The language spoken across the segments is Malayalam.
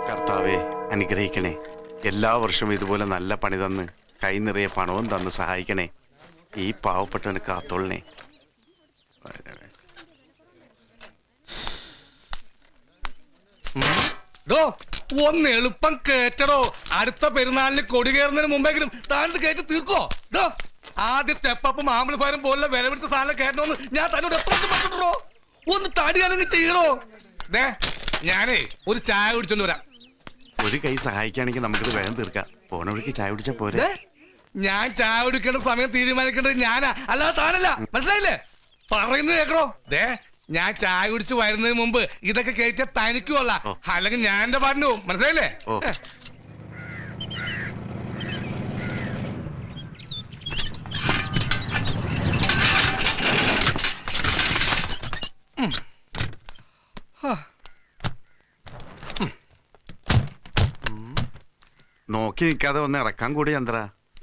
കർത്താവേ അനുഗ്രഹിക്കണേ. എല്ലാ വർഷവും ഇതുപോലെ നല്ല പണി തന്ന് കൈ നിറയെ പണവും തന്ന് സഹായിക്കണേ. ഈ പാവപ്പെട്ടവന് കാത്തോളണേ. ഒന്ന് എളുപ്പം കേറ്റടോ. അടുത്ത പെരുന്നാളിന് കൊടി കയറുന്നതിന് മുമ്പെങ്കിലും താഴത്ത് കയറ്റി തീർക്കോ. ആദ്യ സ്റ്റെപ്പും ആംബിളിഫയറും പോലുള്ള വില പിടിച്ച സാധനം കയറ്റണമെന്ന് ഞാൻ തന്നോട് എത്ര പറഞ്ഞോ. ഒന്ന് തടിയാണെങ്കിൽ ചെയ്യണോ. ഞാനേ ഒരു ചായ കുടിച്ചോണ്ട് വരാം. ഒരു കൈ സഹായിക്കുകയാണെങ്കിൽ നമുക്കിത് വേഗം തീർക്കാം. പോണ വഴിക്ക് ചായ കുടിച്ചാ പോരെ. ഞാൻ ചായ കുടിക്കേണ്ട സമയം തീരുമാനിക്കേണ്ടത് ഞാനാ, അല്ലാതെ താനല്ല. മനസ്സിലായില്ലേ? പറയുന്നത് കേക്കണോ. ഞാൻ ചായ കുടിച്ച് വരുന്നതിന് മുമ്പ് ഇതൊക്കെ കഴിച്ചാൽ തനിക്കുമല്ല, അല്ലെങ്കിൽ ഞാൻ എന്റെ പാട്ടിന് പോകും. മനസ്സിലായില്ലേ? നോക്കി നിൽക്കാതെ ഒന്ന് ഇറക്കാൻ കൂടി ചന്ദ്ര.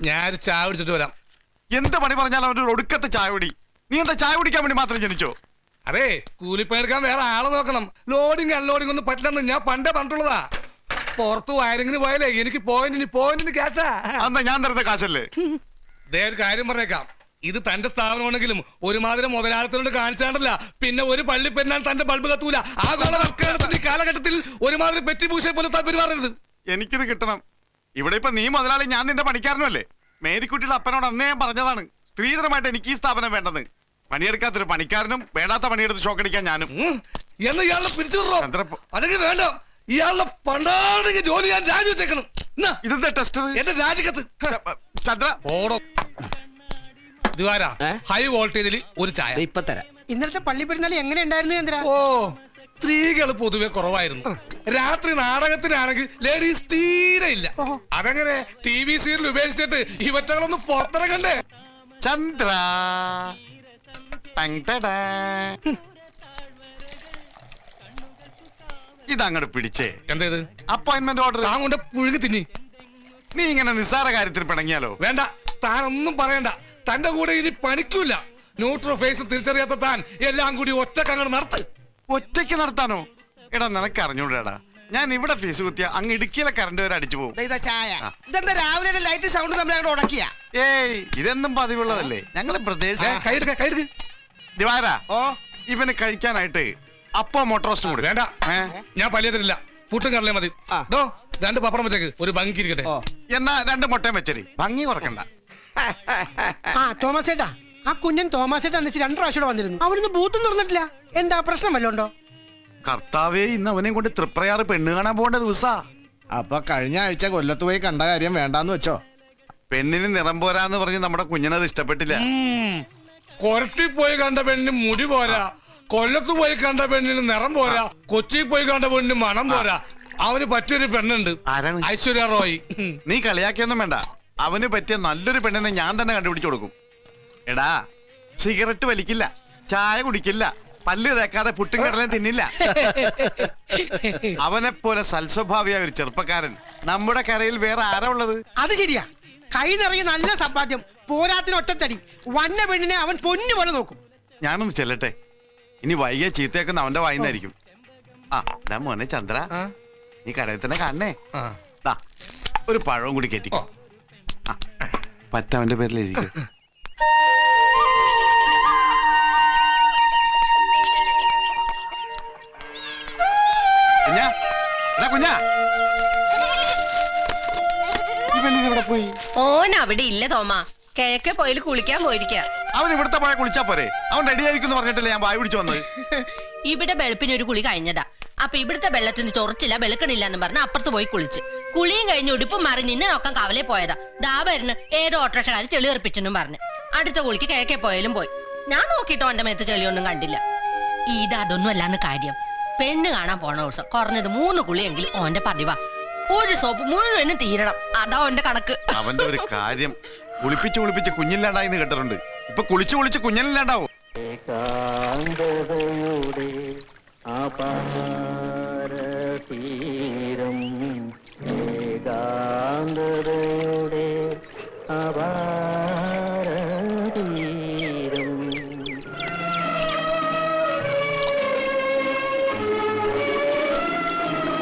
ഞാനൊരു ചായ കുടിച്ചിട്ട് വരാം. എന്ത് പണി പറഞ്ഞാലും അവന്റെ ഒടുക്കത്തെ ചായ കുടി. നീ എന്താ ചായ കുടിക്കാൻ വേണ്ടി മാത്രം ജനിച്ചോ? അതെ, കൂലിപ്പണിയെടുക്കാൻ വേറെ ആളെ നോക്കണം. ലോഡിങ് അൺലോഡിങ് ഒന്നും പറ്റില്ലെന്ന് ഞാൻ പണ്ടേ പറഞ്ഞിട്ടുള്ളതാ. പുറത്ത് വയറിങ്ങിന് പോയാലേ എനിക്ക് പോയിന്റിന് ക്യാഷാ. അന്നാ ഞാൻ തരുന്ന കാശല്ലേ. ഒരു കാര്യം പറഞ്ഞേക്കാം, ഇത് തന്റെ സ്ഥാപനമാണെങ്കിലും ഒരുമാതിരി മുതലാളിത്തോട് കാണിച്ചാണ്ടല്ല. പിന്നെ ഒരു പള്ളി പെരുന്നാൾ തന്റെ ബൾബ് കത്തൂല. ആഗോളവൽക്കരണത്തിന്റെ കാലഘട്ടത്തിൽ ഒരുമാതിരി പെറ്റിപൂശയെ പോലെ പെരുമാറരുത്. എനിക്കിത് കിട്ടണം. ഇവിടെ ഇപ്പൊ നീ മുതലാളി, ഞാൻ നിന്റെ പണിക്കാരനല്ലേ. മേരിക്കുട്ടിയുടെ അപ്പനോട് അന്നേ ഞാൻ പറഞ്ഞതാണ്, സ്ത്രീധനമായിട്ട് എനിക്ക് ഈ സ്ഥാപനം വേണ്ടെന്ന്. പണിയെടുക്കാത്തൊരു പണിക്കാരനും വേണ്ടാത്ത പണിയെടുത്ത് ഷോക്കടിക്കാൻ ഞാനും. എന്ന് ഇയാളെ പിരിച്ചു അല്ലെങ്കിൽ വേണ്ട, ഇയാളുടെ പണ്ടാണെങ്കിൽ ജോലി ഞാൻ രാജിവെച്ചേക്കണം. ഇതെന്താ ടെസ്റ്റർ? എന്റെ രാജിക്കത്ത് ചന്ദ്ര ഓടോ. ഹൈ വോൾട്ടേജിൽ ഒരു ചായ ഇപ്പൊ തരാം. ഇന്നലത്തെ പള്ളി പെരുന്നാൾ എങ്ങനെ ഉണ്ടായിരുന്നു ചന്ദ്ര? ഓ, സ്ത്രീകൾ പൊതുവെ കുറവായിരുന്നു. രാത്രി നാടകത്തിനാണെങ്കിൽ ലേഡീസ് തീരെ ഇല്ല. അതങ്ങനെ TV സീരിയൽ ഉപേക്ഷിച്ചിട്ട് ഇവറ്റകളൊന്ന് പുറത്തിറങ്ങണ്ടേ. ചന്ദ്ര ഇതങ്ങോട്ട് പിടിച്ചേ. എന്തേത്? Appointment order. താൻ കൊണ്ട് പുഴുങ്ങി തിന്നി. നീ ഇങ്ങനെ നിസ്സാര കാര്യത്തിൽ പിണങ്ങിയാലോ? വേണ്ട, താൻ ഒന്നും പറയണ്ട. തന്റെ കൂടെ ഇനി പണിക്കൂല. ന്യൂട്രോ ഫേസ് തിരിച്ചറിയാത്ത താൻ എല്ലാം കൂടി ഒറ്റക്കങ്ങോട്ട് നടത്ത്. ഒറ്റയ്ക്ക് നടത്താനോ? എടാ നിനക്ക് അറിഞ്ഞൂടാ, ഞാൻ ഇവിടെ ഫീസ് കുത്തിയ അങ്ങ് ഇടുക്കിയിലെ കറണ്ട് വരെ അടിച്ചു പോകും. ഇതെന്താ രാവിലെ ലൈറ്റ് സൗണ്ട് നമ്മൾ അങ്ങോട്ട് ഉടക്കിയ? ഏയ്, ഇതെന്നും പതിവുള്ളതല്ലേ. ഞങ്ങള് പ്രദേശം ദിവാരാ, ഇവന് കഴിക്കാനായിട്ട് അപ്പോ മോട്ടോറോസ്റ്റും കൂടി. വേണ്ട, ഞാൻ പല്ലിയതില്ല. പുട്ടും കടലേ മതി. 2 പപ്പടം വെച്ചേക്ക്, ഒരു ഭംഗി ഇരിക്കട്ടെ. എന്നാ 2 മുട്ടയും വെച്ചേരി, ഭംഗി കുറക്കണ്ട. തോമസ് ഏട്ടാ, ആ കുഞ്ഞൻ തോമസ് ഏട്ടാ 2 പ്രാവശ്യം വന്നിരുന്നു. അവിടുന്ന് ബൂത്തും തുറന്നിട്ടില്ല. എന്താ പ്രശ്നം വല്ലോണ്ടോ? കർത്താവേ, ഇന്ന് അവനെയും കൊണ്ട് തൃപ്രയാറ് പെണ്ണ് കാണാൻ പോകേണ്ട ദിവസാ. അപ്പൊ കഴിഞ്ഞ ആഴ്ച കൊല്ലത്ത് പോയി കണ്ട കാര്യം വേണ്ടാന്ന് വെച്ചോ? പെണ്ണിന് നിറം പോരാന്ന് പറഞ്ഞ് നമ്മുടെ കുഞ്ഞിനത് ഇഷ്ടപ്പെട്ടില്ല. കൊരട്ടി പോയി കണ്ട പെണ്ണിന് മുടി പോരാ, കൊല്ലത്ത് പോയി കണ്ട പെണ്ണിന് നിറം പോരാ, കൊച്ചി പോയി കണ്ട പെണ്ണിന് മണം പോരാ. അവന് പറ്റിയൊരു പെണ്ണുണ്ട്, ഐശ്വര്യ റോയ്. നീ കളിയാക്കിയൊന്നും വേണ്ട. അവന് പറ്റിയ നല്ലൊരു പെണ്ണിനെ ഞാൻ തന്നെ കണ്ടുപിടിച്ചു കൊടുക്കും. എടാ, സിഗരറ്റ് വലിക്കില്ല, ചായ കുടിക്കില്ല, പല്ല് തേക്കാതെ പുട്ടും കടലും തിന്നില്ല. അവനെ പോലെ സൽസ്വഭാവിയായ ഒരു ചെറുപ്പക്കാരൻ നമ്മുടെ കരയിൽ വേറെ ആരാ ഉള്ളത്? അത് ശരിയാ. കൈ നിറയെ നല്ല സമ്പാദ്യം, പോരാത്തിന് ഒറ്റത്തടി. വന്ന പെണ്ണിനെ അവൻ പൊന്നു പോലെ നോക്കും. ഞാനൊന്ന് ചെല്ലട്ടെ, ഇനി വൈകിയ ചീത്തയാക്കുന്ന അവന്റെ വായിന്നായിരിക്കും. ആ മോനെ ചന്ദ്ര, നീ കടയിൽ തന്നെ കാണണേ. ഒരു പഴവും കൂടി കയറ്റിക്കോ. പറ്റവന്റെ പേരിൽ എഴുതിക്കോ. കുഞ്ഞാ, ഇവനിവിടെ പോയി. ഓൻ അവിടെ ഇല്ല തോമ, കിഴക്കെ പോയിൽ കുളിക്കാൻ പോയിരിക്ക. അവൻ ഇവിടുത്തെ പോയ കുളിച്ചാ പോരെ? അവൻ റെഡി ആയിരിക്കും പറഞ്ഞിട്ടല്ലേ ഞാൻ വായ പിടിച്ചു വന്നത്. ഇവിടെ വെളുപ്പിന് ഒരു കുളി കഴിഞ്ഞതാ. അപ്പൊ ഇവിടുത്തെ വെള്ളത്തിന് ചൊറച്ചില്ല, വെളുക്കണില്ല എന്ന് പറഞ്ഞ് അപ്പുറത്ത് പോയി കുളിച്ച്. കുളിയും കഴിഞ്ഞ് ഉടുപ്പും മാറി നിന്നെ നോക്കാൻ കവലേ പോയതാ. ദാബരിന് ഏതോ ഓട്ടോറിക്ഷക്കാര് ചെളിയെറിപ്പിച്ചെന്നും പറഞ്ഞ് അടുത്ത കുളിക്ക് കിഴക്കെ പോയാലും പോയി. ഞാൻ നോക്കിട്ടോ എന്റെ മേത്ത് ചെളിയൊന്നും കണ്ടില്ല. ഇതൊന്നും അല്ലാന്ന് കാര്യം. പെണ്ണ് കാണാൻ പോണ ദിവസം കുറഞ്ഞത് 3 കുളിയെങ്കിലും ഓന്റെ പതിവാ. ഒരു സോപ്പ് മുഴുവനും തീരണം, അതാ ഓന്റെ കണക്ക്. അവന്റെ ഒരു കാര്യം, കുളിപ്പിച്ച് കുഞ്ഞില്ലാണ്ടായിന്ന് കേട്ടിട്ടുണ്ട്. ഇപ്പൊ കുളിച്ച് കുഞ്ഞില്ലാണ്ടാവും. ഏകാന്തതയുടെ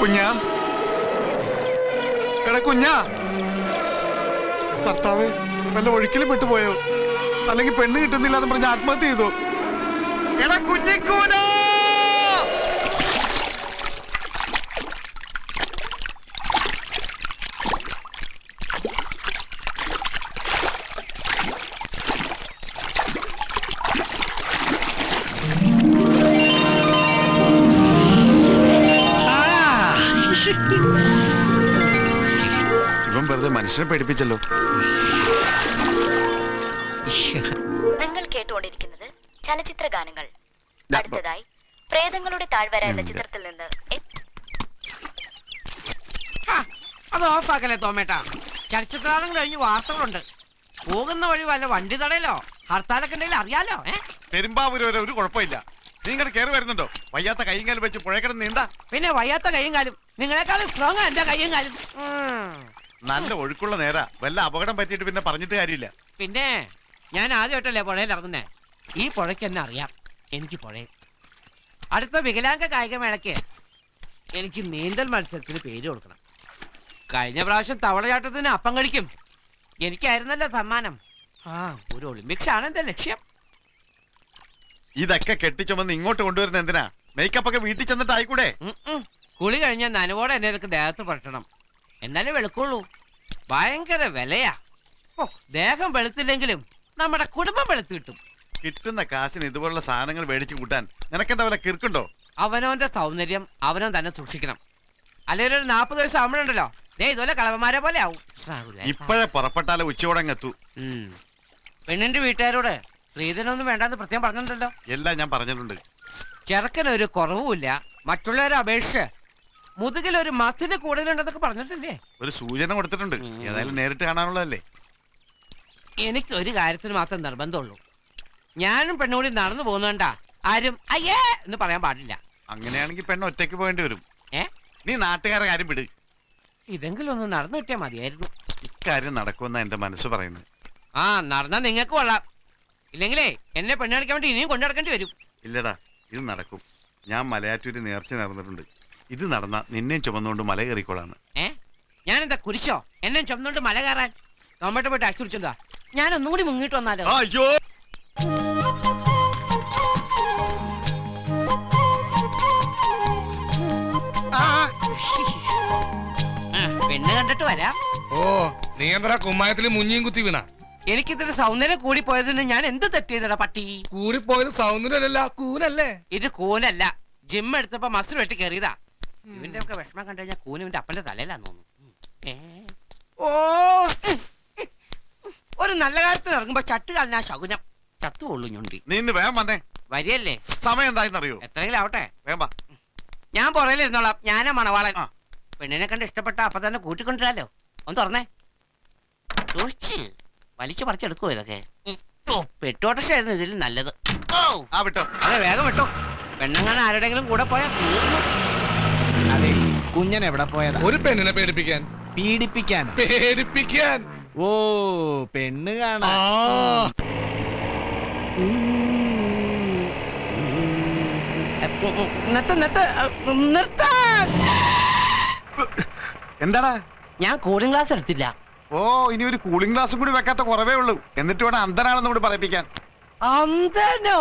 കുഞ്ഞാ, എടാ കുഞ്ഞാ, ഭർത്താവേ വല്ല ഒഴുക്കിലും വിട്ടുപോയോ? അല്ലെങ്കിൽ പെണ്ണ് കിട്ടുന്നില്ല എന്ന് പറഞ്ഞ് ആത്മഹത്യ ചെയ്തോ? എടാ കുഞ്ഞിക്കൂനോ! ഇവൻ വെറുതെ മനുഷ്യനെ പേടിപ്പിച്ചല്ലോ. നിങ്ങൾ കേട്ടുകൊണ്ടിരിക്കുന്നത് ചലച്ചിത്ര ഗാനങ്ങൾ. അടുത്തതായി പ്രേതങ്ങളുടെ താഴ്വര എന്ന ചിത്രത്തിൽ നിന്ന് അത് ഓഫാക്കല്ലേ തോമേട്ടാ. ചലച്ചിത്രം കഴിഞ്ഞ് വാർത്തകളുണ്ട്. പോകുന്ന വഴി വല്ല വണ്ടി തടയലോ ഹർത്താലൊക്കെ ഉണ്ടെങ്കിൽ അറിയാലോ. പെരുമ്പാവൂര് വരെ ഒരു കുഴപ്പമില്ല. നിങ്ങൾ കയറി വരുന്നുണ്ടോ? വയ്യാത്ത കൈയും കാലും വെച്ച് പുഴക്കിടന്ന് നീന്താ. പിന്നെ വയ്യാത്ത കൈയും കാലും നിങ്ങളെക്കാളും സ്ട്രോങ് എന്റെ കൈയും കാലും. നല്ല ഒഴുക്കുള്ള നേരാ. വല്ല അപകടം പറ്റിയിട്ട് പിന്നെ പറഞ്ഞിട്ട് കാര്യമില്ല. പിന്നെ ഞാൻ ആദ്യമായിട്ടല്ലേ പുഴയിൽ ഇറങ്ങുന്നേ. ഈ പുഴയ്ക്ക് എന്നെ അറിയാം. എനിക്ക് പുഴയിൽ അടുത്ത വികലാംഗ കായികമേളയ്ക്ക് എനിക്ക് നീന്തൽ മത്സരത്തിന് പേര് കൊടുക്കണം. കഴിഞ്ഞ പ്രാവശ്യം തവളചാട്ടത്തിന് അപ്പം കഴിക്കും എനിക്കായിരുന്നല്ലോ സമ്മാനം. ഒരു ഒളിമ്പിക്സ് ആണ് എന്റെ ലക്ഷ്യം. ഇതൊക്കെ കെട്ടിച്ചുമന്ന് ഇങ്ങോട്ട് കൊണ്ടുവരുന്ന എന്തിനാ? മേക്കപ്പ് ഒക്കെ വീട്ടിൽ ചെന്നിട്ട് ആയിക്കൂടെ? കുളി കഴിഞ്ഞാൽ നനവോടെ എന്നെ ഇതൊക്കെ ദേഹത്ത് പുരട്ടണം. എന്നാലേ വെളുക്കുള്ളൂ. ഭയങ്കര വിലയാ. ദേഹം വെളുത്തില്ലെങ്കിലും നമ്മുടെ കുടുംബം വെളുത്ത് കിട്ടും. കിട്ടുന്ന കാശിന് ഇതുപോലുള്ള സാധനങ്ങൾ മേടിച്ചു കൂട്ടാൻ നിനക്കെന്താ വല്ല കിർക്കുണ്ടോ? അവനവന്റെ സൗന്ദര്യം അവനവൻ തന്നെ സൂക്ഷിക്കണം. അല്ലെങ്കിൽ ഒരു 40 വയസ്സ് ആവുമ്പോഴുണ്ടല്ലോ ഇതുപോലെ കളവന്മാരെ പോലെ ആവും. ഇപ്പോഴേ പുറപ്പെട്ടാലേ ഉച്ചയോടങ്ങെത്തു. പെണ്ണിന്റെ വീട്ടുകാരോട് സ്ത്രീധനൊന്നും വേണ്ടെന്ന് പ്രത്യേകം പറഞ്ഞിട്ടുണ്ടല്ലോ. എല്ലാം ഞാൻ പറഞ്ഞിട്ടുണ്ട്. ചെറുക്കനൊരു കുറവുമില്ല. മറ്റുള്ളവരെ അപേക്ഷിച്ച് മുതുകിലൊരു മസിന് കൂടുതലുണ്ടെന്നൊക്കെ പറഞ്ഞിട്ടില്ലേ? ഒരു സൂചന കൊടുത്തിട്ടുണ്ട്. ഏതായാലും നേരിട്ട് കാണാനുള്ളതല്ലേ. എനിക്കൊരു കാര്യത്തിന് മാത്രം നിർബന്ധമുള്ളൂ. ഞാനും പെണ്ണുകൂടി നടന്നു പോകുന്നുണ്ടാ ആരും അയ്യേ എന്ന് പറയാൻ പാടില്ല. അങ്ങനെയാണെങ്കിൽ പെണ്ണ് ഒറ്റയ്ക്ക് പോകേണ്ടി വരും. ഏ നീ നാട്ടുകാരെ കാര്യം വിട്. ഇതെങ്കിലും ഒന്ന് നടന്നു കിട്ടിയാൽ മതിയായിരുന്നു. ഇക്കാര്യം നടക്കുമെന്നാ എന്റെ മനസ്സ് പറയുന്നത്. നടന്നാ നിങ്ങൾക്ക് കൊള്ളാം. ഇല്ലെങ്കിലേ എന്നെ പെണ്ണടിക്കാൻ വേണ്ടി ഇനിയും കൊണ്ടുനടക്കേണ്ടി വരും. ഇല്ലടാ, ഇത് നടക്കും. ഞാൻ മലയാറ്റൂര് നേർച്ച നടന്നിട്ടുണ്ട്. ഇത് നടന്ന നിന്നെയും ചുമന്നുകൊണ്ട് മല കയറിക്കോളാന്ന്. ഞാനെന്താ കുരിശോ? എന്നെ ചുമന്നുകൊണ്ട് മല കയറാൻ? നമ്മട്ട് പോയി ടാക്സി വിളിച്ചെന്താ? ഞാൻ ഒന്നുകൂടി മുങ്ങിട്ട് വന്നാലോ? അയ്യോ, പെണ്ണ് കണ്ടിട്ട് വരാം. നീ എന്താ കുമ്മായത്തിൽ മുഞ്ഞിയും കുത്തി വീണ? എനിക്കിതിന് സൗന്ദര്യം കൂടി പോയതിന് ഞാൻ എന്ത് തെറ്റിയതടാ പട്ടി? കൂടിപ്പോയത് സൗന്ദര്യമല്ല, കൂനല്ലേ? ഇത് കൂനല്ല. ജിം എടുത്തപ്പോ മസിൽ വെട്ടി കയറിയതാ. ഇവന്റെ ഒക്കെ വിഷമം കണ്ടു കഴിഞ്ഞാൽ കൂന് ഇവന്റെ അപ്പന്റെ തലയിലാന്ന് തോന്നുന്നു. ഒരു നല്ല കാര്യത്തിന് ഇറങ്ങുമ്പോ ചട്ട് കളഞ്ഞാ ശകുനം ചത്തുകൊള്ളു ഞുണ്ടി. നീ ഇന്ന് വേഗം വന്നേ. വരിയല്ലേ? സമയം എന്തായെന്നറിയോ? എത്രയെങ്കിലും ആവട്ടെ. വേഗം വാ. ഞാൻ പുറയിലിരുന്നോളാം. ഞാനാ മണവാളൻ. പെണ്ണിനെ കണ്ട് ഇഷ്ടപ്പെട്ട അപ്പൊ തന്നെ കൂട്ടിക്കൊണ്ടിരാലോ. ഒന്ന് തുറന്നേ. സൂക്ഷിച്ച് വലിച്ചു പറിച്ചെടുക്കുവോ ഇതൊക്കെ? പെട്ടോട്ടശായിരുന്നു ഇതിൽ നല്ലത്. വിട്ടോ. അതെ, വേഗം വിട്ടോ. പെണ്ണങ്ങനെ ആരുടെങ്കിലും കൂടെ പോയാൽ തീർന്നു. അതെ, കുഞ്ഞൻ എവിടെ പോയതാ? ഒരു പെണ്ണിനെ പേടിപ്പിക്കാൻ. പീഡിപ്പിക്കാൻ? പേടിപ്പിക്കാൻ. ഓ, പെണ്ണ് കാണാ. എന്താടാ? ഞാൻ കൂളിംഗ് ഗ്ലാസ് എടുത്തില്ല. ഓ, ഇനി ഒരു കൂളിംഗ് ഗ്ലാസും കൂടി വെക്കാത്ത കുറവേ ഉള്ളൂ. എന്നിട്ട് വേണം അന്ധനാണെന്ന് കൂടി പറയിപ്പിക്കാൻ. അന്ധനോ?